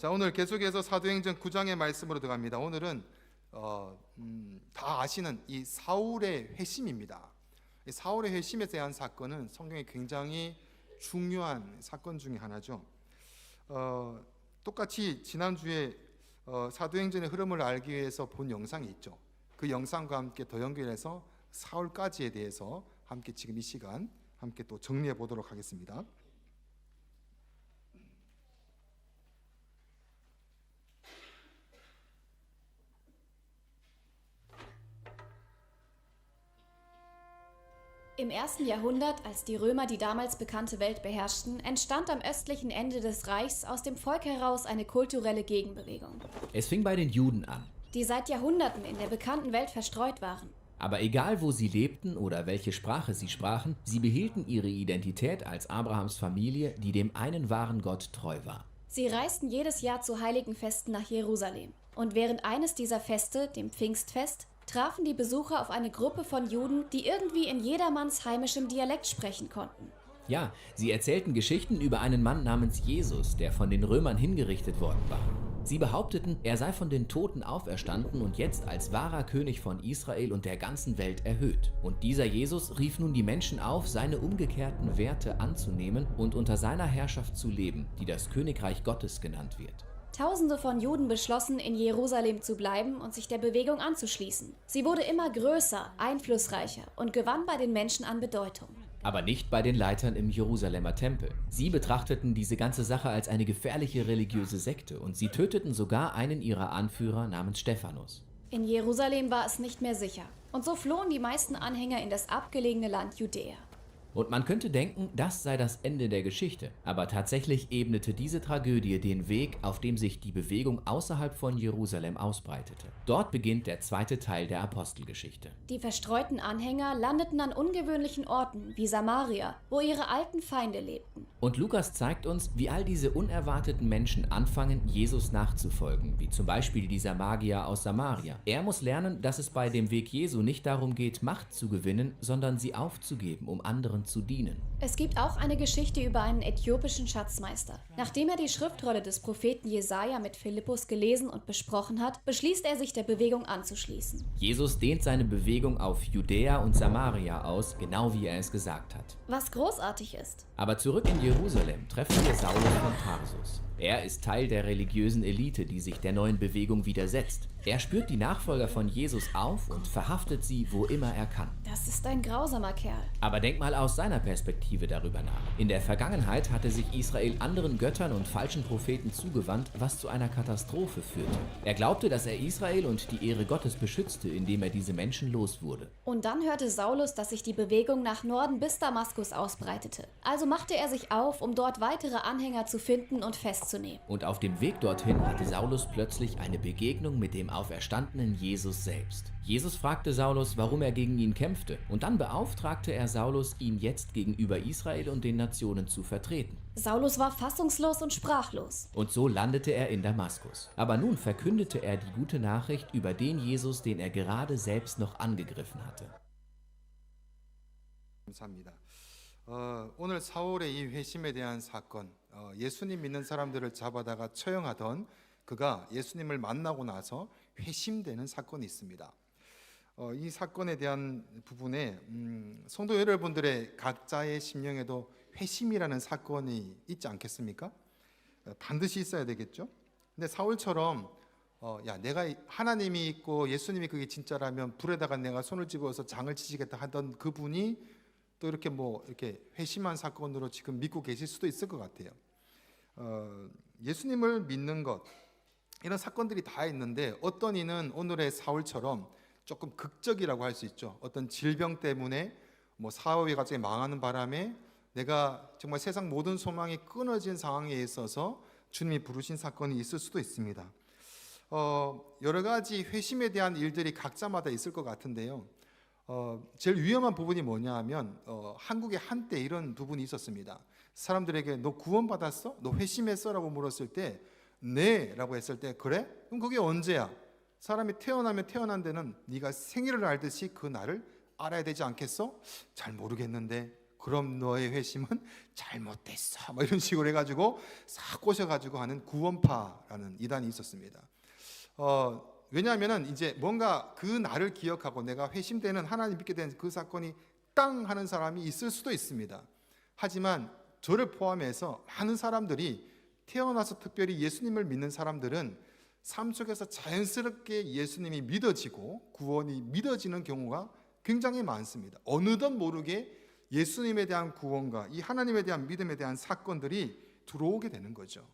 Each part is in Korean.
자, 오늘 계속해서 사도행전 9장의 말씀으로 들어갑니다. 오늘은 다 아시는 이 사울의 회심입니다. 이 사울의 회심에 대한 사건은 성경에 굉장히 중요한 사건 중에 하나죠. 똑같이 지난주에 사도행전의 흐름을 알기 위해서 본 영상이 있죠. 그 영상과 함께 더 연결해서 사울까지에 대해서 함께 지금 이 시간 함께 또 정리해 보도록 하겠습니다. Im 1. Jahrhundert, als die Römer die damals bekannte Welt beherrschten, entstand am östlichen Ende des Reichs aus dem Volk heraus eine kulturelle Gegenbewegung, Es fing bei den Juden an. die seit Jahrhunderten in der bekannten Welt verstreut waren. Aber egal wo sie lebten oder welche Sprache sie sprachen, sie behielten ihre Identität als Abrahams Familie, die dem einen wahren Gott treu war. Sie reisten jedes Jahr zu heiligen Festen nach Jerusalem. Und während eines dieser Feste, dem Pfingstfest, trafen die Besucher auf eine Gruppe von Juden, die irgendwie in jedermanns heimischem Dialekt sprechen konnten. Ja, sie erzählten Geschichten über einen Mann namens Jesus, der von den Römern hingerichtet worden war. Sie behaupteten, er sei von den Toten auferstanden und jetzt als wahrer König von Israel und der ganzen Welt erhöht. Und dieser Jesus rief nun die Menschen auf, seine umgekehrten Werte anzunehmen und unter seiner Herrschaft zu leben, die das Königreich Gottes genannt wird. Tausende von Juden beschlossen, in Jerusalem zu bleiben und sich der Bewegung anzuschließen. Sie wurde immer größer, einflussreicher und gewann bei den Menschen an Bedeutung. Aber nicht bei den Leitern im Jerusalemer Tempel. Sie betrachteten diese ganze Sache als eine gefährliche religiöse Sekte und sie töteten sogar einen ihrer Anführer namens Stephanus. In Jerusalem war es nicht mehr sicher. Und so flohen die meisten Anhänger in das abgelegene Land Judäa. Und man könnte denken, das sei das Ende der Geschichte. Aber tatsächlich ebnete diese Tragödie den Weg, auf dem sich die Bewegung außerhalb von Jerusalem ausbreitete. Dort beginnt der zweite Teil der Apostelgeschichte. Die verstreuten Anhänger landeten an ungewöhnlichen Orten wie Samaria, wo ihre alten Feinde lebten. Und Lukas zeigt uns, wie all diese unerwarteten Menschen anfangen, Jesus nachzufolgen, wie zum Beispiel dieser Magier aus Samaria. Er muss lernen, dass es bei dem Weg Jesu nicht darum geht, Macht zu gewinnen, sondern sie aufzugeben, um anderen zu dienen. Es gibt auch eine Geschichte über einen äthiopischen Schatzmeister. Nachdem er die Schriftrolle des Propheten Jesaja mit Philippus gelesen und besprochen hat, beschließt er, sich der Bewegung anzuschließen. Jesus dehnt seine Bewegung auf Judäa und Samaria aus, genau wie er es gesagt hat. Was großartig ist. Aber zurück in Jerusalem treffen wir Saulus von Tarsus. Er ist Teil der religiösen Elite, die sich der neuen Bewegung widersetzt. Er spürt die Nachfolger von Jesus auf und verhaftet sie, wo immer er kann. Das ist ein grausamer Kerl. Aber denk mal aus seiner Perspektive darüber nach. In der Vergangenheit hatte sich Israel anderen Göttern und falschen Propheten zugewandt, was zu einer Katastrophe führte. Er glaubte, dass er Israel und die Ehre Gottes beschützte, indem er diese Menschen los wurde. Und dann hörte Saulus, dass sich die Bewegung nach Norden bis Damaskus ausbreitete. Also machte er sich auf, um dort weitere Anhänger zu finden und festzunehmen. Und auf dem Weg dorthin hatte Saulus plötzlich eine Begegnung mit dem auferstandenen Jesus selbst. Jesus fragte Saulus, warum er gegen ihn kämpfte, und dann beauftragte er Saulus, ihn jetzt gegenüber Israel und den Nationen zu vertreten. Saulus war fassungslos und sprachlos. Und so landete er in Damaskus. Aber nun verkündete er die gute Nachricht über den Jesus, den er gerade selbst noch angegriffen hatte. 감사합니다. 오늘 사울의 이 회심에 대한 사건, 예수님 믿는 사람들을 잡아다가 처형하던 그가 예수님을 만나고 나서 회심되는 사건이 있습니다. 이 사건에 대한 부분에 성도 여러분들의 각자의 심령에도 회심이라는 사건이 있지 않겠습니까? 반드시 있어야 되겠죠. 근데 사울처럼 내가 하나님이 있고 예수님이 그게 진짜라면 불에다가 내가 손을 집어서 장을 치시겠다 하던 그분이 또 이렇게 이렇게 회심한 사건으로 지금 믿고 계실 수도 있을 것 같아요. 예수님을 믿는 것 이런 사건들이 다 있는데 어떤 이는 오늘의 사울처럼 조금 극적이라고 할 수 있죠. 어떤 질병 때문에 사업이 갑자기 망하는 바람에 내가 정말 세상 모든 소망이 끊어진 상황에 있어서 주님이 부르신 사건이 있을 수도 있습니다. 여러 가지 회심에 대한 일들이 각자마다 있을 것 같은데요. 제일 위험한 부분이 뭐냐 하면 한국에 한때 이런 부분이 있었습니다. 사람들에게 너 구원받았어? 너 회심했어? 라고 물었을 때 네 라고 했을 때 그래? 그럼 그게 언제야? 사람이 태어나면 태어난 데는 네가 생일을 알듯이 그 날을 알아야 되지 않겠어? 잘 모르겠는데 그럼 너의 회심은 잘못됐어. 뭐 이런 식으로 해가지고 싹 꼬셔가지고 하는 구원파라는 이단이 있었습니다. 왜냐하면은 이제 뭔가 그 날을 기억하고 내가 회심되는 하나님 믿게 된 그 사건이 땅 하는 사람이 있을 수도 있습니다. 하지만 저를 포함해서 많은 사람들이 태어나서 특별히 예수님을 믿는 사람들은 삶 속에서 자연스럽게 예수님이 믿어지고 구원이 믿어지는 경우가 굉장히 많습니다. 어느덧 모르게 예수님에 대한 구원과 이 하나님에 대한 믿음에 대한 사건들이 들어오게 되는 거죠.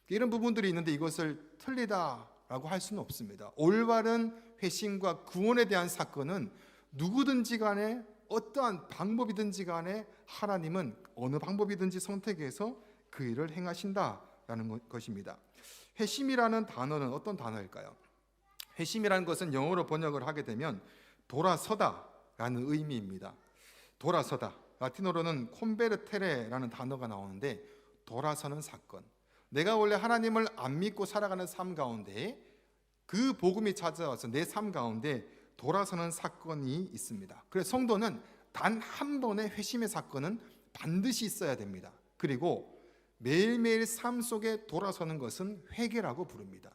이런 부분들이 있는데 이것을 틀리다라고 할 수는 없습니다. 올바른 회심과 구원에 대한 사건은 누구든지 간에 어떠한 방법이든지 간에 하나님은 어느 방법이든지 선택해서 그 일을 행하신다라는 것입니다. 회심이라는 단어는 어떤 단어일까요? 회심이라는 것은 영어로 번역을 하게 되면 돌아서다라는 의미입니다. 돌아서다. 라틴어로는 콘베르테레라는 단어가 나오는데 돌아서는 사건. 내가 원래 하나님을 안 믿고 살아가는 삶 가운데 그 복음이 찾아와서 내 삶 가운데 돌아서는 사건이 있습니다. 그래서 성도는 단 한 번의 회심의 사건은 반드시 있어야 됩니다. 그리고 매일매일 삶 속에 돌아서는 것은 회개라고 부릅니다.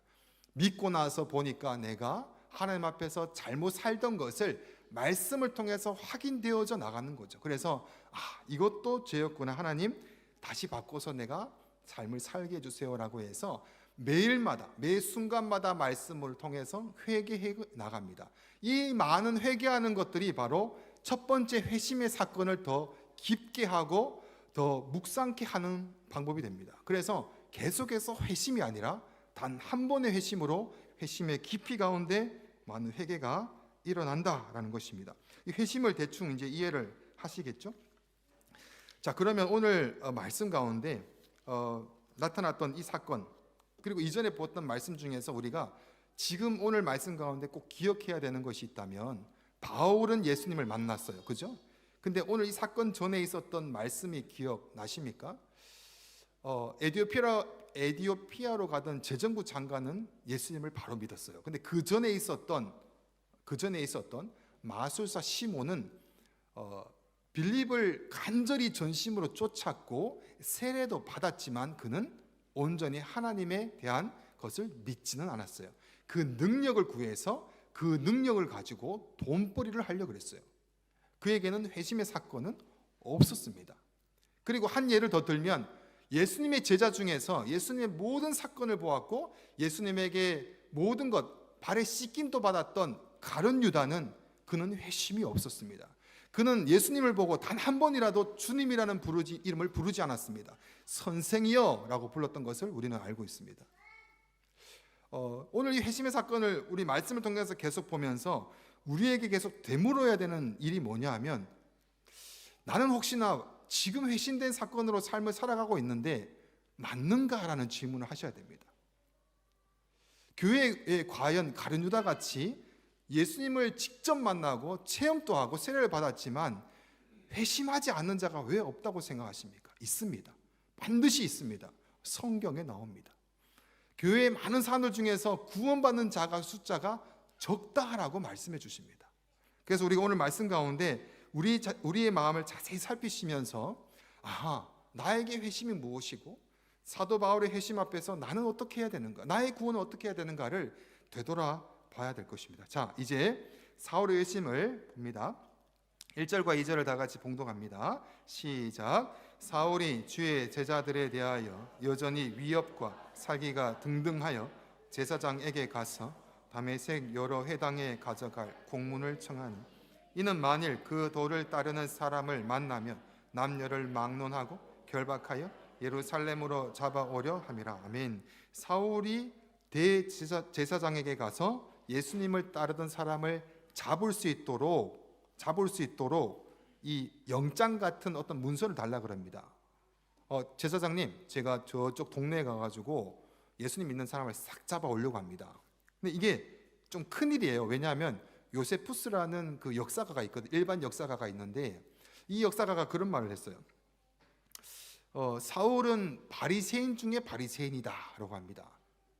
믿고 나서 보니까 내가 하나님 앞에서 잘못 살던 것을 말씀을 통해서 확인되어져 나가는 거죠. 그래서 이것도 죄였구나. 하나님 다시 바꿔서 내가 삶을 살게 해주세요라고 해서 매일마다 매 순간마다 말씀을 통해서 회개해 나갑니다. 이 많은 회개하는 것들이 바로 첫 번째 회심의 사건을 더 깊게 하고 더 묵상케 하는 방법이 됩니다. 그래서 계속해서 회심이 아니라 단 한 번의 회심으로 회심의 깊이 가운데 많은 회개가 일어난다라는 것입니다. 이 회심을 대충 이제 이해를 하시겠죠? 자, 그러면 오늘 말씀 가운데 나타났던 이 사건 그리고 이전에 보았던 말씀 중에서 우리가 지금 오늘 말씀 가운데 꼭 기억해야 되는 것이 있다면 바울은 예수님을 만났어요. 그죠? 근데 오늘 이 사건 전에 있었던 말씀이 기억나십니까? 에디오피아로 가던 재정부 장관은 예수님을 바로 믿었어요. 근데 그 전에 있었던 마술사 시몬은 빌립을 간절히 전심으로 쫓았고 세례도 받았지만 그는 온전히 하나님에 대한 것을 믿지는 않았어요. 그 능력을 구해서 그 능력을 가지고 돈벌이를 하려고 그랬어요. 그에게는 회심의 사건은 없었습니다. 그리고 한 예를 더 들면 예수님의 제자 중에서 예수님의 모든 사건을 보았고 예수님에게 모든 것 발에 씻김도 받았던 가룟 유다는 그는 회심이 없었습니다. 그는 예수님을 보고 단 한 번이라도 주님이라는 이름을 부르지 않았습니다. 선생이여 라고 불렀던 것을 우리는 알고 있습니다. 오늘 이 회심의 사건을 우리 말씀을 통해서 계속 보면서 우리에게 계속 되물어야 되는 일이 뭐냐 하면 나는 혹시나 지금 회심된 사건으로 삶을 살아가고 있는데 맞는가라는 질문을 하셔야 됩니다. 교회에 과연 가룟 유다 같이 예수님을 직접 만나고 체험도 하고 세례를 받았지만 회심하지 않는 자가 왜 없다고 생각하십니까? 있습니다. 반드시 있습니다. 성경에 나옵니다. 교회의 많은 사람들 중에서 구원받는 자가 숫자가 적다라고 말씀해 주십니다. 그래서 우리가 오늘 말씀 가운데 우리의 마음을 자세히 살피시면서 나에게 회심이 무엇이고 사도 바울의 회심 앞에서 나는 어떻게 해야 되는가, 나의 구원은 어떻게 해야 되는가를 되돌아봐야 될 것입니다. 자, 이제 사울의 회심을 봅니다. 1절과 2절을 다 같이 봉독합니다. 시작. 사울이 주의 제자들에 대하여 여전히 위협과 살기가 등등하여 제사장에게 가서 다메섹 여러 회당에 가져갈 공문을 청하니 이는 만일 그 도를 따르는 사람을 만나면 남녀를 막론하고 결박하여 예루살렘으로 잡아오려 함이라. 아멘. 사울이 대제사장에게 가서 예수님을 따르던 사람을 잡을 수 있도록 이 영장 같은 어떤 문서를 달라 그럽니다. 제사장님, 제가 저쪽 동네에 가가지고 예수님 믿는 사람을 싹 잡아오려고 합니다. 근데 이게 좀 큰일이에요. 왜냐하면 요세푸스라는 그 역사가가 있거든요. 일반 역사가가 있는데 이 역사가가 그런 말을 했어요. 사울은 바리새인 중에 바리새인이다라고 합니다.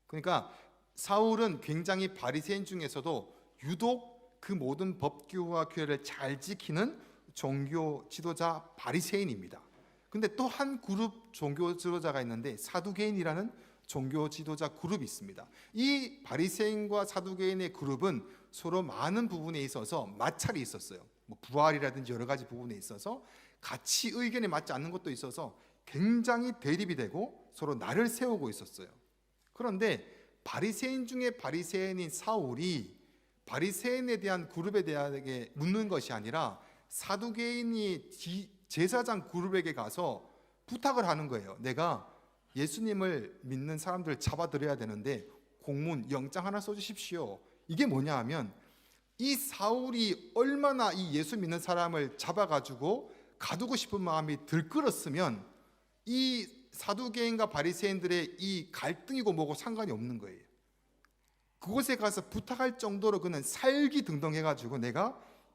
그러니까 사울은 굉장히 바리새인 중에서도 유독 그 모든 법규와 규례를 잘 지키는 종교 지도자 바리새인입니다. 근데 또 한 그룹 종교 지도자가 있는데 사두개인이라는 종교 지도자 그룹이 있습니다. 이 바리새인과 사두개인의 그룹은 서로 많은 부분에 있어서 마찰이 있었어요. 뭐 부활이라든지 여러 가지 부분에 있어서 같이 의견이 맞지 않는 것도 있어서 굉장히 대립이 되고 서로 날을 세우고 있었어요. 그런데 바리새인 중에 바리새인인 사울이 바리새인에 대한 그룹에 대하게 묻는 것이 아니라 사두개인이 제사장 그룹에게 가서 부탁을 하는 거예요. 내가 예수님을 믿는 사람들을 잡아들여야 되는데 공문, 영장 하나 써주십시오. 이게 뭐냐 하면 이 사울이 얼마나 이 예수 믿는 사람을 잡아가지고 가두고 싶은 마음이 들끓었으면 이 사두개인과 바리새인들의 이 갈등이고 뭐고 상관이 없는 거예요. 그곳에 가서 부탁할 정도로 그는 살기등등해가지고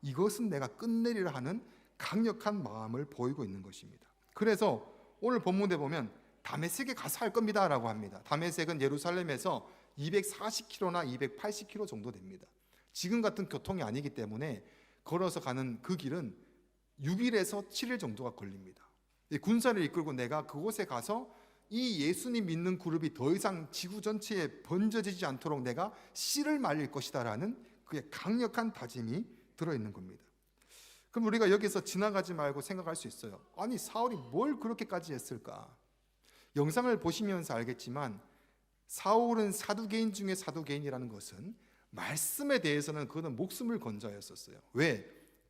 이것은 내가 끝내리라 하는 강력한 마음을 보이고 있는 것입니다. 그래서 오늘 본문에 보면 다메섹에 가서 할 겁니다 라고 합니다. 다메섹은 예루살렘에서 240km나 280km 정도 됩니다. 지금 같은 교통이 아니기 때문에 걸어서 가는 그 길은 6일에서 7일 정도가 걸립니다. 군사를 이끌고 내가 그곳에 가서 이 예수님 믿는 그룹이 더 이상 지구 전체에 번져지지 않도록 내가 씨를 말릴 것이다 라는 그의 강력한 다짐이 들어있는 겁니다. 그럼 우리가 여기서 지나가지 말고 생각할 수 있어요. 아니 사울이 뭘 그렇게까지 했을까? 영상을 보시면서 알겠지만 사울은 사두개인 중에 사두개인이라는 것은 말씀에 대해서는 그는 목숨을 건져였었어요. 왜?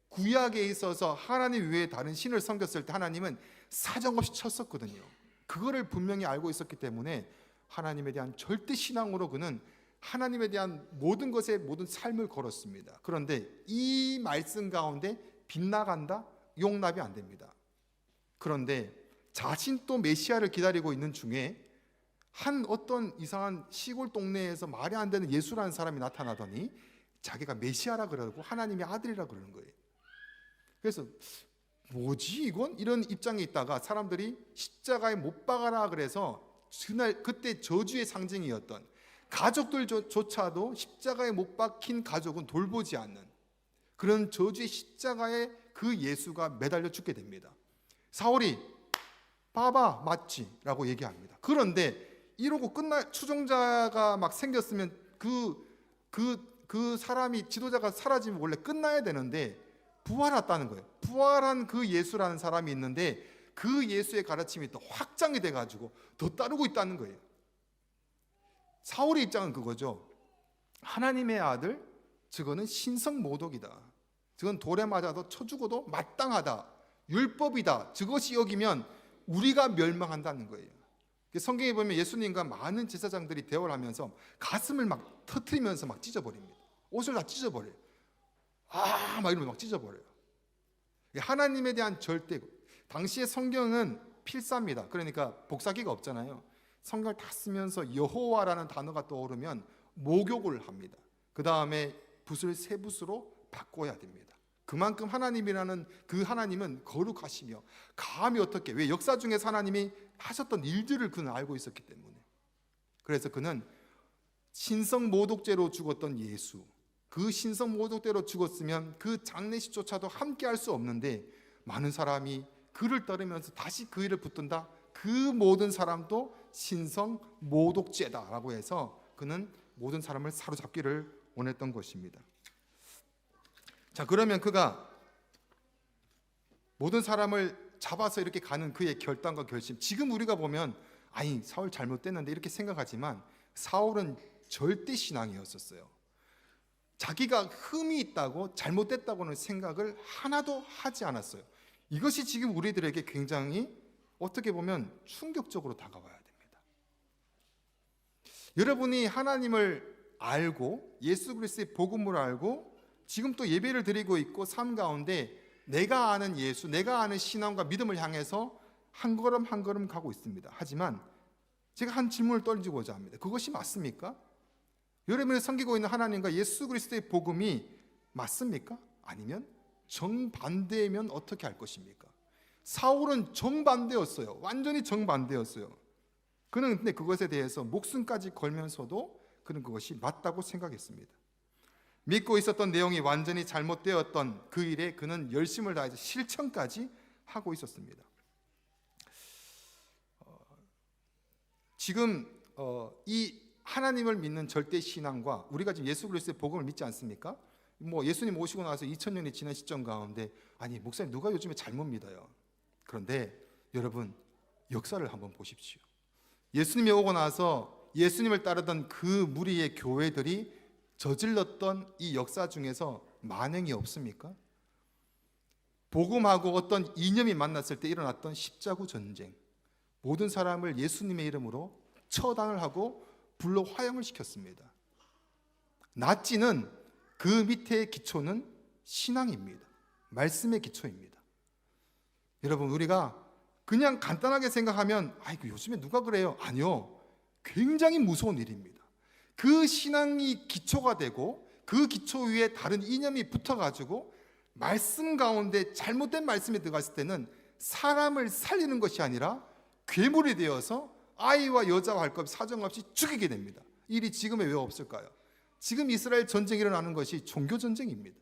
구약에 있어서 하나님 외에 다른 신을 섬겼을 때 하나님은 사정없이 쳤었거든요. 그거를 분명히 알고 있었기 때문에 하나님에 대한 절대 신앙으로 그는 하나님에 대한 모든 것에 모든 삶을 걸었습니다. 그런데 이 말씀 가운데 빗나간다? 용납이 안 됩니다. 그런데 자신 또 메시아를 기다리고 있는 중에 한 어떤 이상한 시골 동네에서 말이 안 되는 예수라는 사람이 나타나더니 자기가 메시아라 그러고 하나님의 아들이라 그러는 거예요. 그래서 뭐지 이건? 이런 입장에 있다가 사람들이 십자가에 못 박아라 그래서 그때 저주의 상징이었던 가족들조차도 십자가에 못 박힌 가족은 돌보지 않는 그런 저주의 십자가에 그 예수가 매달려 죽게 됩니다. 사울이 봐봐 맞지? 라고 얘기합니다. 그런데 이러고 추종자가 막 생겼으면 그 사람이 지도자가 사라지면 원래 끝나야 되는데 부활했다는 거예요. 부활한 그 예수라는 사람이 있는데 그 예수의 가르침이 또 확장이 돼가지고 더 따르고 있다는 거예요. 사울의 입장은 그거죠. 하나님의 아들, 저거는 신성모독이다. 저건 돌에 맞아도 쳐 죽어도 마땅하다. 율법이다. 저것이 여기면 우리가 멸망한다는 거예요. 성경에 보면 예수님과 많은 제사장들이 대화를 하면서 가슴을 막 터트리면서 막 찢어버립니다. 옷을 다 찢어버려요. 막 이러면 막 찢어버려요. 하나님에 대한 절대. 당시의 성경은 필사입니다. 그러니까 복사기가 없잖아요. 성경을 다 쓰면서 여호와라는 단어가 떠오르면 목욕을 합니다. 그 다음에 붓을 새 붓으로 바꿔야 됩니다. 그만큼 하나님이라는 그 하나님은 거룩하시며 감히 어떻게 왜 역사 중에서 하나님이 하셨던 일들을 그는 알고 있었기 때문에 그래서 그는 신성모독죄로 죽었던 예수 그 신성모독죄로 죽었으면 그 장례식조차도 함께 할 수 없는데 많은 사람이 그를 따르면서 다시 그 일을 붙든다. 그 모든 사람도 신성모독죄다라고 해서 그는 모든 사람을 사로잡기를 원했던 것입니다. 자, 그러면 그가 모든 사람을 잡아서 이렇게 가는 그의 결단과 결심. 지금 우리가 보면 아니 사울 잘못됐는데 이렇게 생각하지만 사울은 절대 신앙이었었어요. 자기가 흠이 있다고 잘못됐다고는 생각을 하나도 하지 않았어요. 이것이 지금 우리들에게 굉장히 어떻게 보면 충격적으로 다가와야 됩니다. 여러분이 하나님을 알고 예수 그리스도의 복음을 알고 지금 또 예배를 드리고 있고 삶 가운데 내가 아는 예수, 내가 아는 신앙과 믿음을 향해서 한 걸음 한 걸음 가고 있습니다. 하지만 제가 한 질문을 던지고자 합니다. 그것이 맞습니까? 여러분이 섬기고 있는 하나님과 예수 그리스도의 복음이 맞습니까? 아니면 정반대면 어떻게 할 것입니까? 사울은 정반대였어요. 완전히 정반대였어요. 그는 근데 그것에 대해서 목숨까지 걸면서도 그는 그것이 맞다고 생각했습니다. 믿고 있었던 내용이 완전히 잘못되었던 그 일에 그는 열심을 다해서 실천까지 하고 있었습니다. 지금 이 하나님을 믿는 절대 신앙과 우리가 지금 예수 그리스도의 복음을 믿지 않습니까? 뭐 예수님 오시고 나서 2000년이 지난 시점 가운데 아니 목사님 누가 요즘에 잘못 믿어요? 그런데 여러분 역사를 한번 보십시오. 예수님이 오고 나서 예수님을 따르던 그 무리의 교회들이 저질렀던 이 역사 중에서 만행이 없습니까? 복음하고 어떤 이념이 만났을 때 일어났던 십자구 전쟁, 모든 사람을 예수님의 이름으로 처단을 하고 불로 화형을 시켰습니다. 나치는 그 밑에 기초는 신앙입니다. 말씀의 기초입니다. 여러분 우리가 그냥 간단하게 생각하면 아이고 요즘에 누가 그래요? 아니요. 굉장히 무서운 일입니다. 그 신앙이 기초가 되고 그 기초 위에 다른 이념이 붙어가지고 말씀 가운데 잘못된 말씀이 들어갔을 때는 사람을 살리는 것이 아니라 괴물이 되어서 아이와 여자와 할 것 없이 사정없이 죽이게 됩니다. 이 일이 지금에 왜 없을까요? 지금 이스라엘 전쟁이 일어나는 것이 종교 전쟁입니다.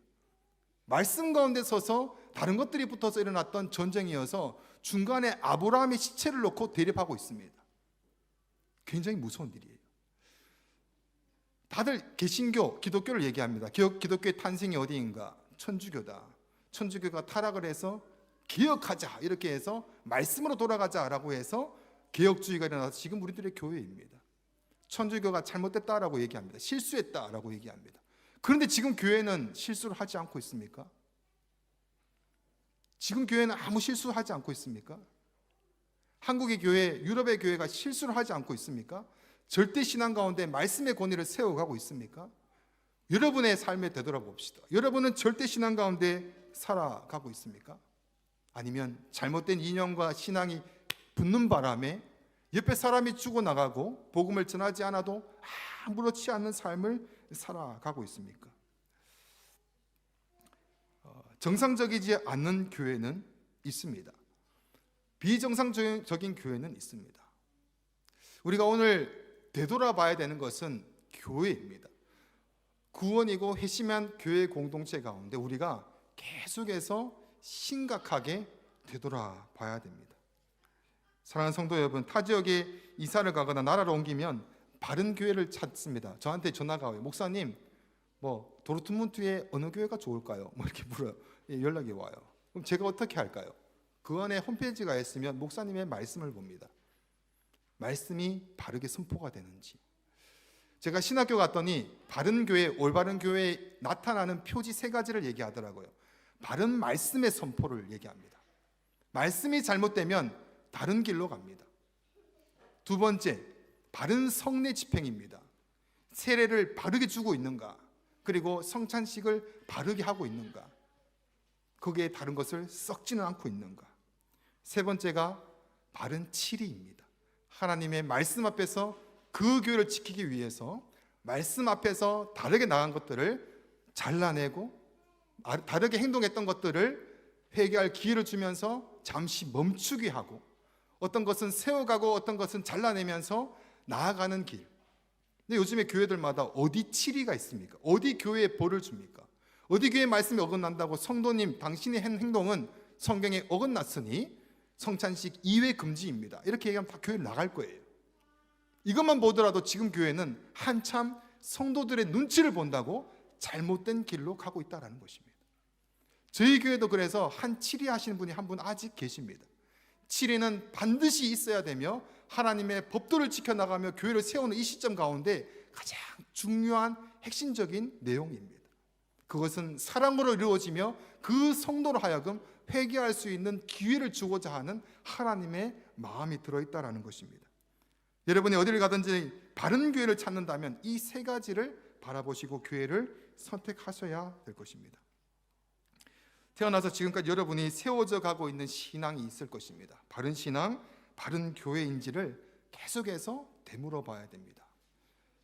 말씀 가운데 서서 다른 것들이 붙어서 일어났던 전쟁이어서 중간에 아브라함의 시체를 놓고 대립하고 있습니다. 굉장히 무서운 일이에요. 다들 개신교, 기독교를 얘기합니다. 기독교의 탄생이 어디인가? 천주교다. 천주교가 타락을 해서 개혁하자 이렇게 해서 말씀으로 돌아가자라고 해서 개혁주의가 일어나서 지금 우리들의 교회입니다. 천주교가 잘못됐다라고 얘기합니다. 실수했다라고 얘기합니다. 그런데 지금 교회는 실수를 하지 않고 있습니까? 지금 교회는 아무 실수하지 않고 있습니까? 한국의 교회, 유럽의 교회가 실수를 하지 않고 있습니까? 절대 신앙 가운데 말씀의 권위를 세워가고 있습니까? 여러분의 삶에 되돌아봅시다. 여러분은 절대 신앙 가운데 살아가고 있습니까? 아니면 잘못된 이념과 신앙이 붙는 바람에 옆에 사람이 죽어나가고 복음을 전하지 않아도 아무렇지 않은 삶을 살아가고 있습니까? 정상적이지 않는 교회는 있습니다. 비정상적인 교회는 있습니다. 우리가 오늘 되돌아봐야 되는 것은 교회입니다. 구원이고 회심한 교회 공동체 가운데 우리가 계속해서 심각하게 되돌아봐야 됩니다. 사랑하는 성도 여러분, 타 지역에 이사를 가거나 나라를 옮기면 바른 교회를 찾습니다. 저한테 전화가 와요. 목사님, 뭐 도르트문트에 어느 교회가 좋을까요? 뭐 이렇게 물어요. 연락이 와요. 그럼 제가 어떻게 할까요? 그 안에 홈페이지가 있으면 목사님의 말씀을 봅니다. 말씀이 바르게 선포가 되는지. 제가 신학교 갔더니 바른 교회, 올바른 교회에 나타나는 표지 3가지를 얘기하더라고요. 바른 말씀의 선포를 얘기합니다. 말씀이 잘못되면 다른 길로 갑니다. 2번째, 바른 성례 집행입니다. 세례를 바르게 주고 있는가? 그리고 성찬식을 바르게 하고 있는가? 거기에 다른 것을 썩지는 않고 있는가? 3번째가 바른 치리입니다. 하나님의 말씀 앞에서 그 교회를 지키기 위해서 말씀 앞에서 다르게 나간 것들을 잘라내고 다르게 행동했던 것들을 회개할 기회를 주면서 잠시 멈추게 하고 어떤 것은 세워가고 어떤 것은 잘라내면서 나아가는 길. 근데 요즘에 교회들마다 어디 치리가 있습니까? 어디 교회에 벌을 줍니까? 어디 교회 말씀이 어긋난다고 성도님 당신의 한 행동은 성경에 어긋났으니 성찬식 이외 금지입니다. 이렇게 얘기하면 다 교회를 나갈 거예요. 이것만 보더라도 지금 교회는 한참 성도들의 눈치를 본다고 잘못된 길로 가고 있다는 것입니다. 저희 교회도 그래서 한 치리 하시는 분이 한 분 아직 계십니다. 치리는 반드시 있어야 되며 하나님의 법도를 지켜나가며 교회를 세우는 이 시점 가운데 가장 중요한 핵심적인 내용입니다. 그것은 사랑으로 이루어지며 그 성도로 하여금 회개할 수 있는 기회를 주고자 하는 하나님의 마음이 들어있다는 것입니다. 여러분이 어디를 가든지 바른 교회를 찾는다면 이 3가지를 바라보시고 교회를 선택하셔야 될 것입니다. 태어나서 지금까지 여러분이 세워져 가고 있는 신앙이 있을 것입니다. 바른 신앙, 바른 교회인지를 계속해서 되물어 봐야 됩니다.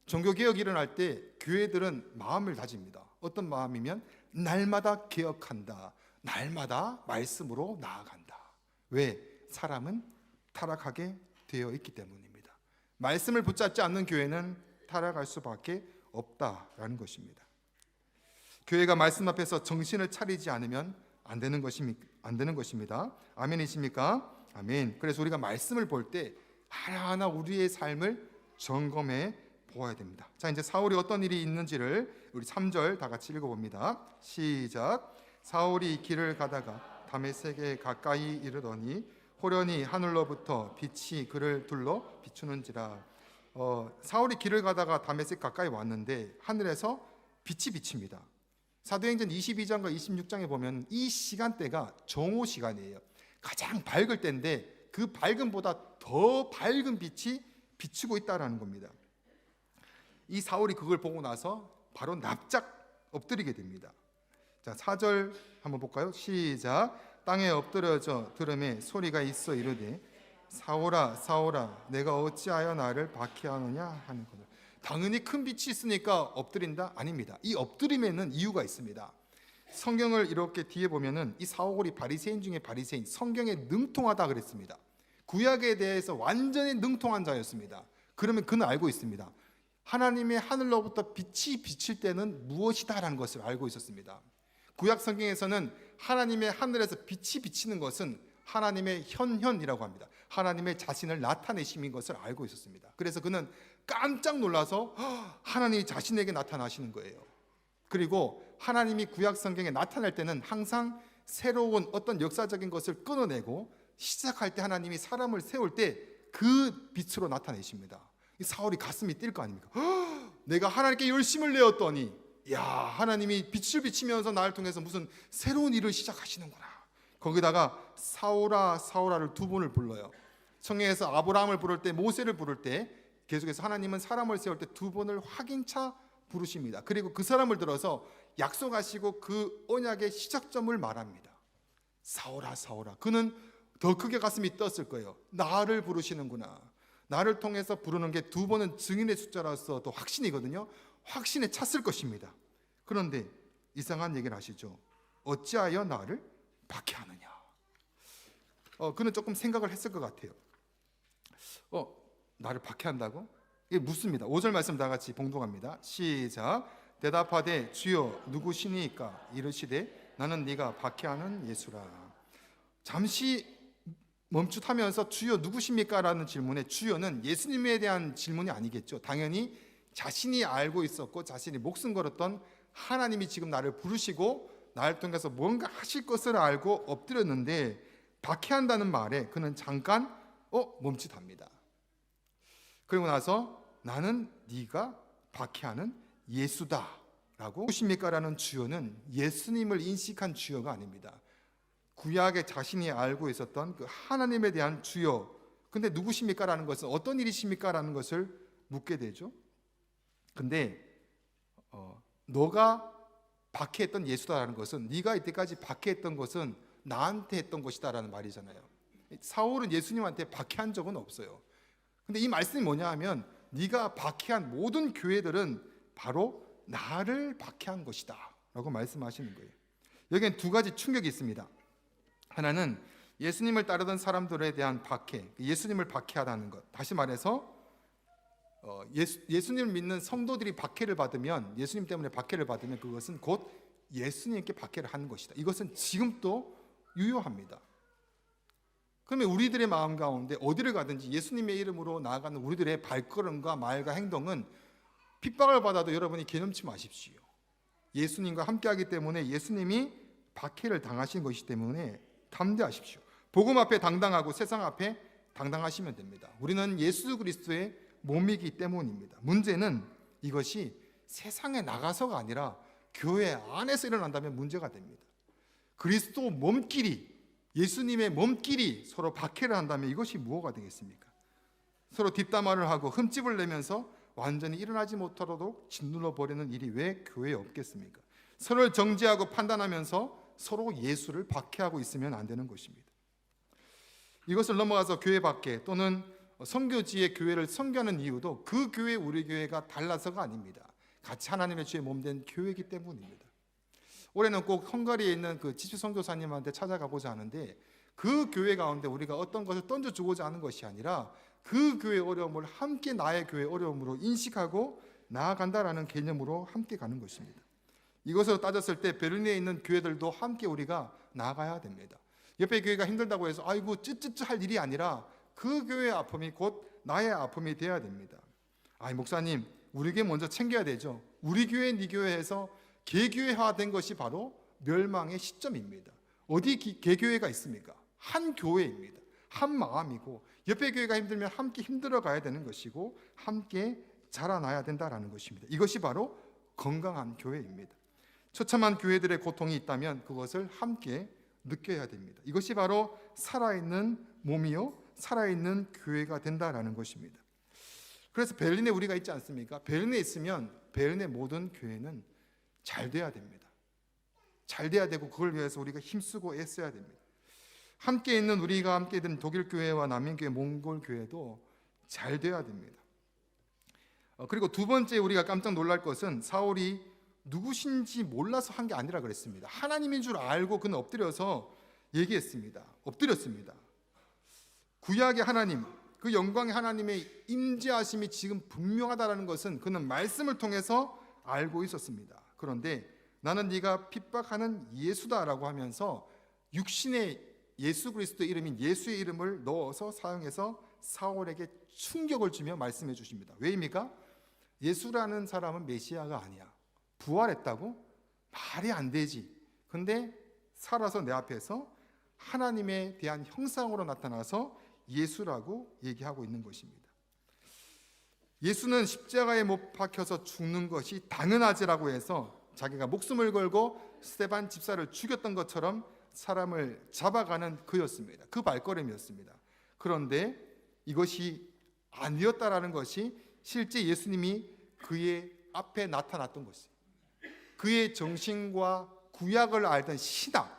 종교개혁이 일어날 때 교회들은 마음을 다집니다. 어떤 마음이면 날마다 개혁한다. 날마다 말씀으로 나아간다. 왜? 사람은 타락하게 되어 있기 때문입니다. 말씀을 붙잡지 않는 교회는 타락할 수밖에 없다라는 것입니다. 교회가 말씀 앞에서 정신을 차리지 않으면 안 되는 것입니다. 아멘이십니까? 아멘. 그래서 우리가 말씀을 볼 때 하나하나 우리의 삶을 점검해 보아야 됩니다. 자, 이제 사울이 어떤 일이 있는지를 우리 3절 다 같이 읽어봅니다. 시작. 사울이 길을 가다가 다메섹에 가까이 이르더니 호련히 하늘로부터 빛이 그를 둘러 비추는지라. 사울이 길을 가다가 다메섹 가까이 왔는데 하늘에서 빛이 비칩니다. 사도행전 22장과 26장에 보면 이 시간대가 정오 시간이에요. 가장 밝을 때인데 그 밝음보다 더 밝은 빛이 비추고 있다라는 겁니다. 이 사울이 그걸 보고 나서 바로 납작 엎드리게 됩니다. 자, 4절 한번 볼까요? 시작. 땅에 엎드려져 들음에 소리가 있어 이르되 사울아 사울아 내가 어찌하여 나를 박해하느냐 하는 거다. 당연히 큰 빛이 있으니까 엎드린다? 아닙니다. 이 엎드림에는 이유가 있습니다. 성경을 이렇게 뒤에 보면은 이 사울이 바리새인 중에 바리새인, 성경에 능통하다 그랬습니다. 구약에 대해서 완전히 능통한 자였습니다. 그러면 그는 알고 있습니다. 하나님의 하늘로부터 빛이 비칠 때는 무엇이다라는 것을 알고 있었습니다. 구약 성경에서는 하나님의 하늘에서 빛이 비치는 것은 하나님의 현현이라고 합니다. 하나님의 자신을 나타내심인 것을 알고 있었습니다. 그래서 그는 깜짝 놀라서 하나님이 자신에게 나타나시는 거예요. 그리고 하나님이 구약 성경에 나타날 때는 항상 새로운 어떤 역사적인 것을 끊어내고 시작할 때 하나님이 사람을 세울 때 그 빛으로 나타내십니다. 사울이 가슴이 뛸 거 아닙니까? 내가 하나님께 열심을 내었더니 야, 하나님이 빛을 비치면서 나를 통해서 무슨 새로운 일을 시작하시는구나. 거기다가 사울아 사울아를 두 번을 불러요. 성경에서 아브라함을 부를 때, 모세를 부를 때 계속해서 하나님은 사람을 세울 때 두 번을 확인차 부르십니다. 그리고 그 사람을 들어서 약속하시고 그 언약의 시작점을 말합니다. 사울아 사울아. 그는 더 크게 가슴이 떴을 거예요. 나를 부르시는구나. 나를 통해서 부르는 게 두 번은 증인의 숫자라서 또 확신이거든요. 확신에 찼을 것입니다. 그런데 이상한 얘기를 하시죠. 어찌하여 나를 박해하느냐. 그는 조금 생각을 했을 것 같아요. 나를 박해한다고? 이게 묻습니다. 5절 말씀 다 같이 봉독합니다. 시작. 대답하되 주여 누구시니까? 이르시되 나는 네가 박해하는 예수라. 잠시 멈칫하면서 주여 누구십니까? 라는 질문에 주여는 예수님에 대한 질문이 아니겠죠. 당연히 자신이 알고 있었고 자신이 목숨 걸었던 하나님이 지금 나를 부르시고 나를 통해서 뭔가 하실 것을 알고 엎드렸는데 박해한다는 말에 그는 잠깐 멈칫합니다. 그리고 나서 나는 네가 박해하는 예수다 라고. 누구십니까? 라는 주여는 예수님을 인식한 주여가 아닙니다. 구약에 자신이 알고 있었던 그 하나님에 대한 주여. 근데 누구십니까? 라는 것은 어떤 일이십니까? 라는 것을 묻게 되죠. 근데 너가 박해했던 예수다라는 것은 네가 이때까지 박해했던 것은 나한테 했던 것이다라는 말이잖아요. 사울은 예수님한테 박해한 적은 없어요. 근데 이 말씀이 뭐냐 하면 네가 박해한 모든 교회들은 바로 나를 박해한 것이다 라고 말씀하시는 거예요. 여기엔 두 가지 충격이 있습니다. 하나는 예수님을 따르던 사람들에 대한 박해, 예수님을 박해하다는 것. 다시 말해서 예수님을 믿는 성도들이 박해를 받으면, 예수님 때문에 박해를 받으면 그것은 곧 예수님께 박해를 하는 것이다. 이것은 지금도 유효합니다. 그러면 우리들의 마음 가운데 어디를 가든지 예수님의 이름으로 나아가는 우리들의 발걸음과 말과 행동은 핍박을 받아도 여러분이 개념치 마십시오. 예수님과 함께하기 때문에 예수님이 박해를 당하신 것이기 때문에 담대하십시오. 복음 앞에 당당하고 세상 앞에 당당하시면 됩니다. 우리는 예수 그리스도의 몸이기 때문입니다. 문제는 이것이 세상에 나가서가 아니라 교회 안에서 일어난다면 문제가 됩니다. 그리스도 몸끼리, 예수님의 몸끼리 서로 박해를 한다면 이것이 무엇가 되겠습니까? 서로 뒷담화를 하고 흠집을 내면서 완전히 일어나지 못하도록 짓눌러 버리는 일이 왜 교회에 없겠습니까? 서로를 정죄하고 판단하면서 서로 예수를 박해하고 있으면 안 되는 것입니다. 이것을 넘어가서 교회 밖에 또는 선교지의 교회를 선교하는 이유도 그 교회 우리 교회가 달라서가 아닙니다. 같이 하나님의 주의 몸된 교회이기 때문입니다. 올해는 꼭 헝가리에 있는 그 지주 선교사님한테 찾아가고자 하는데 그 교회 가운데 우리가 어떤 것을 던져주고자 하는 것이 아니라 그 교회의 어려움을 함께 나의 교회의 어려움으로 인식하고 나아간다라는 개념으로 함께 가는 것입니다. 이것으로 따졌을 때 베르린에 있는 교회들도 함께 우리가 나아가야 됩니다. 옆에 교회가 힘들다고 해서 아이고 찌찌찌 할 일이 아니라 그 교회의 아픔이 곧 나의 아픔이 되어야 됩니다. 목사님, 우리 교회 먼저 챙겨야 되죠. 우리 교회, 네 교회에서 개교회화된 것이 바로 멸망의 시점입니다. 어디 개교회가 있습니까? 한 교회입니다. 한 마음이고 옆에 교회가 힘들면 함께 힘들어 가야 되는 것이고 함께 자라나야 된다라는 것입니다. 이것이 바로 건강한 교회입니다. 처참한 교회들의 고통이 있다면 그것을 함께 느껴야 됩니다. 이것이 바로 살아있는 몸이요 살아있는 교회가 된다라는 것입니다. 그래서 베를린에 우리가 있지 않습니까? 베를린에 있으면 베를린의 모든 교회는 잘 돼야 됩니다. 잘 돼야 되고 그걸 위해서 우리가 힘쓰고 애써야 됩니다. 함께 있는 우리가 함께 있는 독일 교회와 난민교회, 몽골 교회도 잘 돼야 됩니다. 그리고 두 번째 우리가 깜짝 놀랄 것은 사울이 누구신지 몰라서 한 게 아니라 그랬습니다. 하나님인 줄 알고 그는 엎드려서 얘기했습니다. 엎드렸습니다. 구약의 하나님, 그 영광의 하나님의 임재하심이 지금 분명하다라는 것은 그는 말씀을 통해서 알고 있었습니다. 그런데 나는 네가 핍박하는 예수다라고 하면서 육신의 예수 그리스도의 이름인 예수의 이름을 넣어서 사용해서 사울에게 충격을 주며 말씀해 주십니다. 왜입니까? 예수라는 사람은 메시아가 아니야. 부활했다고? 말이 안 되지. 근데 살아서 내 앞에서 하나님에 대한 형상으로 나타나서 예수라고 얘기하고 있는 것입니다. 예수는 십자가에 못 박혀서 죽는 것이 당연하지라고 해서 자기가 목숨을 걸고 스데반 집사를 죽였던 것처럼 사람을 잡아가는 그였습니다. 그 발걸음이었습니다. 그런데 이것이 아니었다라는 것이 실제 예수님이 그의 앞에 나타났던 것이에요. 그의 정신과 구약을 알던 신앙,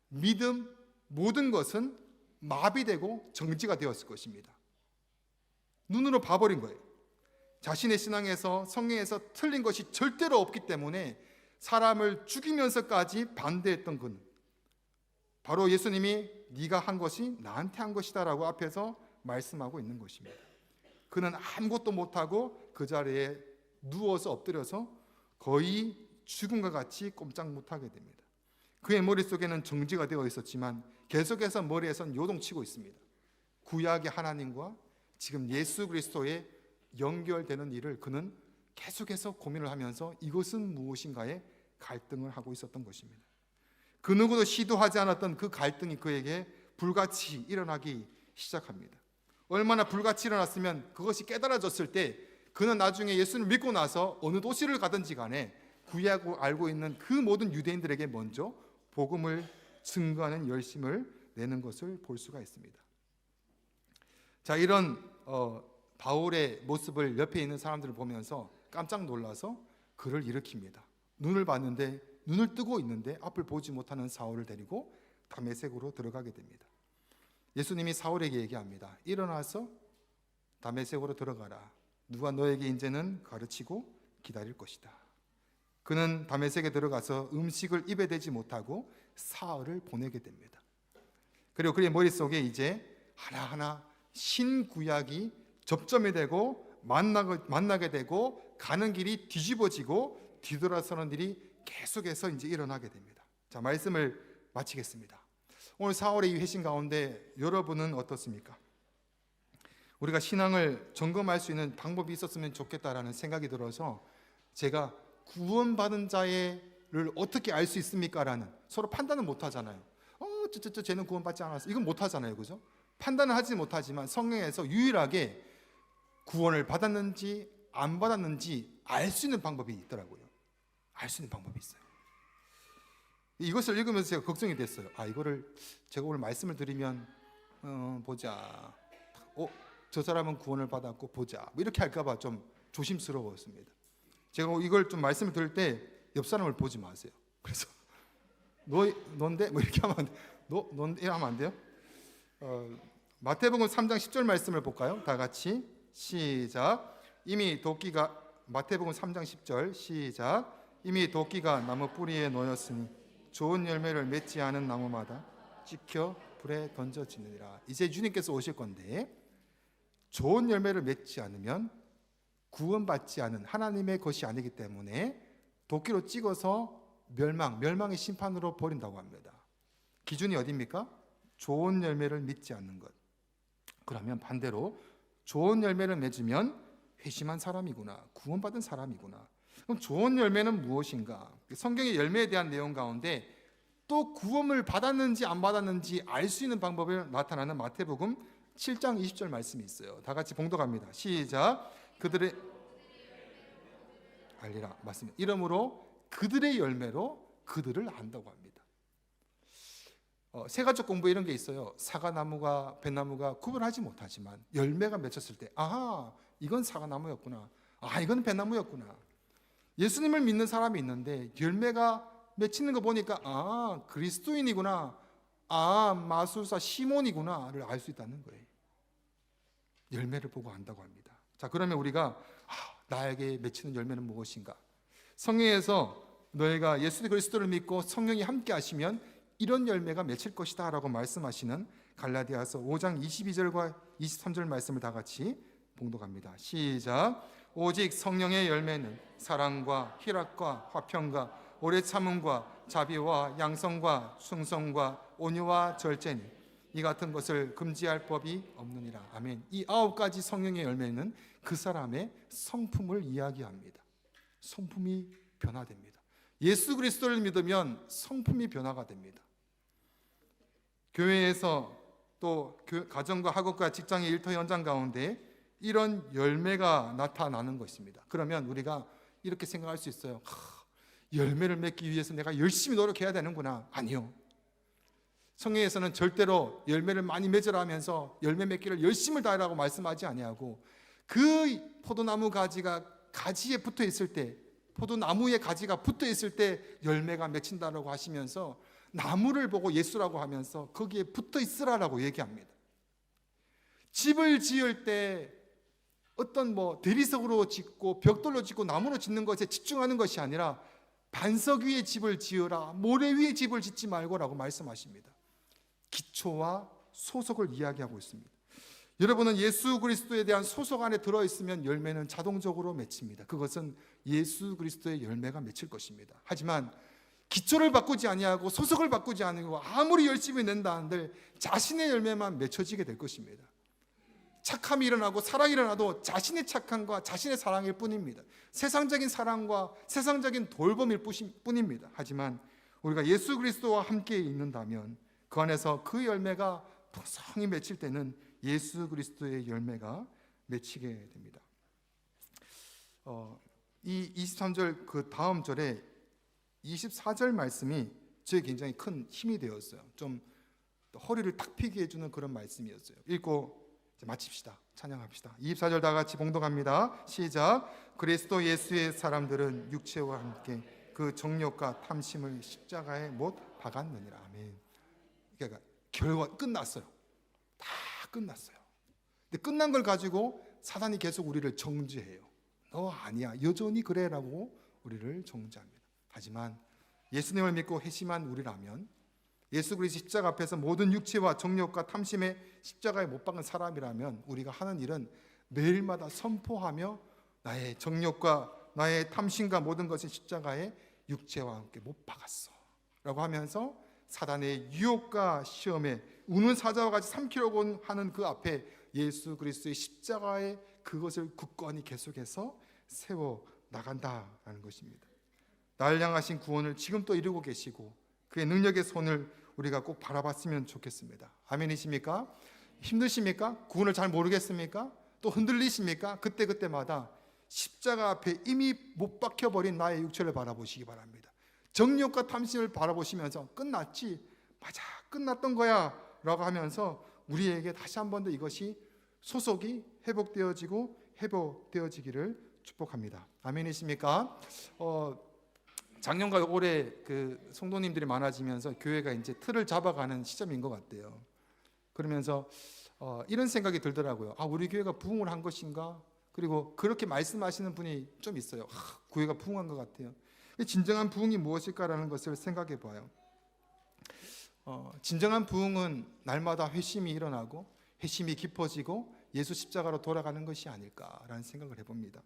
믿음, 모든 것은 마비되고 정지가 되었을 것입니다. 눈으로 봐버린 거예요. 자신의 신앙에서 성경에서 틀린 것이 절대로 없기 때문에 사람을 죽이면서까지 반대했던 그는 바로 예수님이 네가 한 것이 나한테 한 것이다 라고 앞에서 말씀하고 있는 것입니다. 그는 아무것도 못하고 그 자리에 누워서 엎드려서 거의 죽음과 같이 꼼짝 못하게 됩니다. 그의 머릿속에는 정지가 되어 있었지만 계속해서 머리에선 요동치고 있습니다. 구약의 하나님과 지금 예수 그리스도의 연결되는 일을 그는 계속해서 고민을 하면서 이것은 무엇인가에 갈등을 하고 있었던 것입니다. 그 누구도 시도하지 않았던 그 갈등이 그에게 불같이 일어나기 시작합니다. 얼마나 불같이 일어났으면 그것이 깨달아졌을 때 그는 나중에 예수를 믿고 나서 어느 도시를 가든지 간에 구약을 알고 있는 그 모든 유대인들에게 먼저 복음을 증거하는 열심을 내는 것을 볼 수가 있습니다. 자, 이런 바울의 모습을 옆에 있는 사람들을 보면서 깜짝 놀라서 그를 일으킵니다. 눈을 봤는데 눈을 뜨고 있는데 앞을 보지 못하는 사울을 데리고 다메섹으로 들어가게 됩니다. 예수님이 사울에게 얘기합니다. 일어나서 다메섹으로 들어가라. 누가 너에게 이제는 가르치고 기다릴 것이다. 그는 다메섹에 들어가서 음식을 입에 대지 못하고 사흘을 보내게 됩니다. 그리고 그의 머릿속에 이제 하나하나 신구약이 접점이 되고 만나게 되고 가는 길이 뒤집어지고 뒤돌아서는 일이 계속해서 이제 일어나게 됩니다. 자, 말씀을 마치겠습니다. 오늘 4월의 이 회신 가운데 여러분은 어떻습니까? 우리가 신앙을 점검할 수 있는 방법이 있었으면 좋겠다라는 생각이 들어서 제가 구원받은 자를 어떻게 알 수 있습니까? 라는 서로 판단을 못 하잖아요. 쟤는 구원받지 않았어. 이건 못 하잖아요. 그죠? 판단을 하지 못하지만 성경에서 유일하게 구원을 받았는지 안 받았는지 알 수 있는 방법이 있더라고요. 알 수 있는 방법이 있어요. 이것을 읽으면서 제가 걱정이 됐어요. 이거를 제가 오늘 말씀을 드리면 보자. 저 사람은 구원을 받았고 보자. 뭐 이렇게 할까봐 좀 조심스러웠습니다. 제가 이걸 좀 말씀을 들을 때 옆 사람을 보지 마세요. 그래서 넌데 뭐 이렇게 하면 안 돼. 넌데 하면 안 돼요? 마태복음 3장 10절 말씀을 볼까요? 다 같이 시작. 마태복음 3장 10절 시작. 이미 도끼가 나무 뿌리에 놓였으니 좋은 열매를 맺지 않은 나무마다 찍혀 불에 던져지느니라. 이제 주님께서 오실 건데 좋은 열매를 맺지 않으면 구원받지 않은 하나님의 것이 아니기 때문에 도끼로 찍어서 멸망의 심판으로 버린다고 합니다. 기준이 어디입니까? 좋은 열매를 맺지 않는 것. 그러면 반대로 좋은 열매를 맺으면 회심한 사람이구나, 구원받은 사람이구나. 그럼 좋은 열매는 무엇인가? 성경의 열매에 대한 내용 가운데 또 구원을 받았는지 안 받았는지 알 수 있는 방법을 나타나는 마태복음 7장 20절 말씀이 있어요. 다 같이 봉독합니다. 시작. 그들의 알리라. 맞습니다. 이러므로 그들의 열매로 그들을 안다고 합니다. 세가족 공부 이런 게 있어요. 사과나무가 뱃나무가 구분하지 못하지만 열매가 맺혔을 때 아하, 이건 사과나무였구나, 아, 이건 뱃나무였구나. 예수님을 믿는 사람이 있는데 열매가 맺히는 거 보니까 아, 그리스도인이구나, 아, 마술사 시몬이구나를 알 수 있다는 거예요. 열매를 보고 안다고 합니다. 자, 그러면 우리가 나에게 맺히는 열매는 무엇인가? 성경에서 너희가 예수 그리스도를 믿고 성령이 함께 하시면 이런 열매가 맺힐 것이다 라고 말씀하시는 갈라디아서 5장 22절과 23절 말씀을 다 같이 봉독합니다. 시작. 오직 성령의 열매는 사랑과 희락과 화평과 오래 참음과 자비와 양성과 충성과 온유와 절제니 이 같은 것을 금지할 법이 없느니라. 아멘. 이 9가지 성령의 열매는 그 사람의 성품을 이야기합니다. 성품이 변화됩니다. 예수 그리스도를 믿으면 성품이 변화가 됩니다. 교회에서 또 가정과 학업과 직장의 일터 현장 가운데 이런 열매가 나타나는 것입니다. 그러면 우리가 이렇게 생각할 수 있어요. 열매를 맺기 위해서 내가 열심히 노력해야 되는구나. 아니요. 성경에서는 절대로 열매를 많이 맺으라 하면서 열매 맺기를 열심을 다하라고 말씀하지 아니하고 그 포도나무 가지가 가지에 붙어 있을 때, 포도나무의 가지가 붙어 있을 때 열매가 맺힌다라고 하시면서 나무를 보고 예수라고 하면서 거기에 붙어 있으라라고 얘기합니다. 집을 지을 때 어떤 대리석으로 짓고 벽돌로 짓고 나무로 짓는 것에 집중하는 것이 아니라 반석 위에 집을 지으라, 모래 위에 집을 짓지 말고라고 말씀하십니다. 기초와 소속을 이야기하고 있습니다. 여러분은 예수 그리스도에 대한 소속 안에 들어있으면 열매는 자동적으로 맺힙니다. 그것은 예수 그리스도의 열매가 맺힐 것입니다. 하지만 기초를 바꾸지 아니하고 소속을 바꾸지 않고 아무리 열심히 낸다 한들 자신의 열매만 맺혀지게 될 것입니다. 착함이 일어나고 사랑이 일어나도 자신의 착함과 자신의 사랑일 뿐입니다. 세상적인 사랑과 세상적인 돌봄일 뿐입니다. 하지만 우리가 예수 그리스도와 함께 있는다면 그 안에서 그 열매가 풍성히 맺힐 때는 예수 그리스도의 열매가 맺히게 됩니다. 이 23절 그 다음 절에 24절 말씀이 저에 굉장히 큰 힘이 되었어요. 좀 허리를 탁 펴게 해주는 그런 말씀이었어요. 읽고 마칩시다. 찬양합시다. 24절 다 같이 봉독합니다. 시작. 그리스도 예수의 사람들은 육체와 함께 그 정욕과 탐심을 십자가에 못 박았느니라. 아멘. 그러니까 결과 끝났어요. 다 끝났어요. 근데 끝난 걸 가지고 사단이 계속 우리를 정죄해요. 너 아니야, 여전히 그래라고 우리를 정죄합니다. 하지만 예수님을 믿고 회심한 우리라면 예수 그리스도 십자가 앞에서 모든 육체와 정욕과 탐심의 십자가에 못 박은 사람이라면 우리가 하는 일은 매일마다 선포하며 나의 정욕과 나의 탐심과 모든 것이 십자가에 육체와 함께 못 박았어 라고 하면서 사단의 유혹과 시험에 우는 사자와 같이 삼키려고 하는 그 앞에 예수 그리스도의 십자가에 그것을 굳건히 계속해서 세워 나간다라는 것입니다. 날 향하신 구원을 지금 또 이루고 계시고 그의 능력의 손을 우리가 꼭 바라봤으면 좋겠습니다. 아멘이십니까? 힘드십니까? 구원을 잘 모르겠습니까? 또 흔들리십니까? 그때마다 십자가 앞에 이미 못 박혀버린 나의 육체를 바라보시기 바랍니다. 정욕과 탐심을 바라보시면서 끝났지? 맞아, 끝났던 거야 라고 하면서 우리에게 다시 한 번 더 이것이 소속이 회복되어지기를 축복합니다. 아멘이십니까? 작년과 올해 그 성도님들이 많아지면서 교회가 이제 틀을 잡아가는 시점인 것 같아요. 그러면서 이런 생각이 들더라고요. 우리 교회가 부흥을 한 것인가? 그리고 그렇게 말씀하시는 분이 좀 있어요. 교회가 부흥한 것 같아요. 진정한 부흥이 무엇일까라는 것을 생각해 봐요. 진정한 부흥은 날마다 회심이 일어나고 회심이 깊어지고 예수 십자가로 돌아가는 것이 아닐까라는 생각을 해봅니다.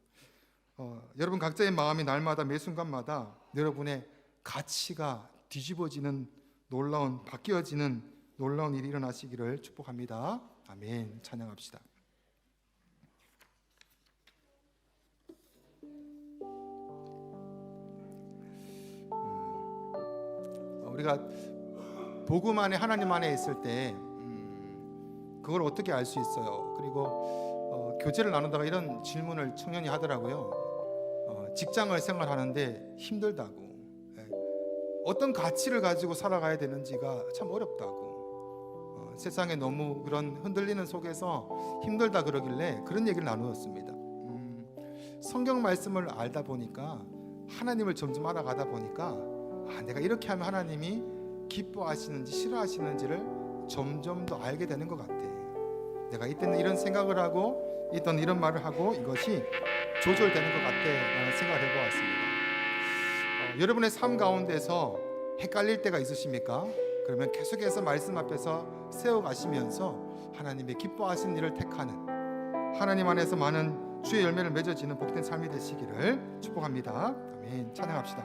여러분 각자의 마음이 날마다 매 순간마다 여러분의 가치가 뒤집어지는 놀라운, 바뀌어지는 놀라운 일이 일어나시기를 축복합니다. 아멘. 찬양합시다. 우리가 복음 안에, 하나님 안에 있을 때 그걸 어떻게 알 수 있어요? 그리고 교제를 나누다가 이런 질문을 청년이 하더라고요. 직장을 생활하는데 힘들다고, 어떤 가치를 가지고 살아가야 되는지가 참 어렵다고, 세상에 너무 그런 흔들리는 속에서 힘들다 그러길래 그런 얘기를 나누었습니다. 성경 말씀을 알다 보니까, 하나님을 점점 알아가다 보니까, 내가 이렇게 하면 하나님이 기뻐하시는지 싫어하시는지를 점점 더 알게 되는 것 같아. 내가 이때는 이런 생각을 하고, 이때는 이런 말을 하고, 이것이 조절되는 것 같아 라는 생각을 해보았습니다. 여러분의 삶 가운데서 헷갈릴 때가 있으십니까? 그러면 계속해서 말씀 앞에서 세워가시면서 하나님의 기뻐하시는 일을 택하는, 하나님 안에서 많은 주의 열매를 맺어지는 복된 삶이 되시기를 축복합니다. 아멘. 찬양합시다.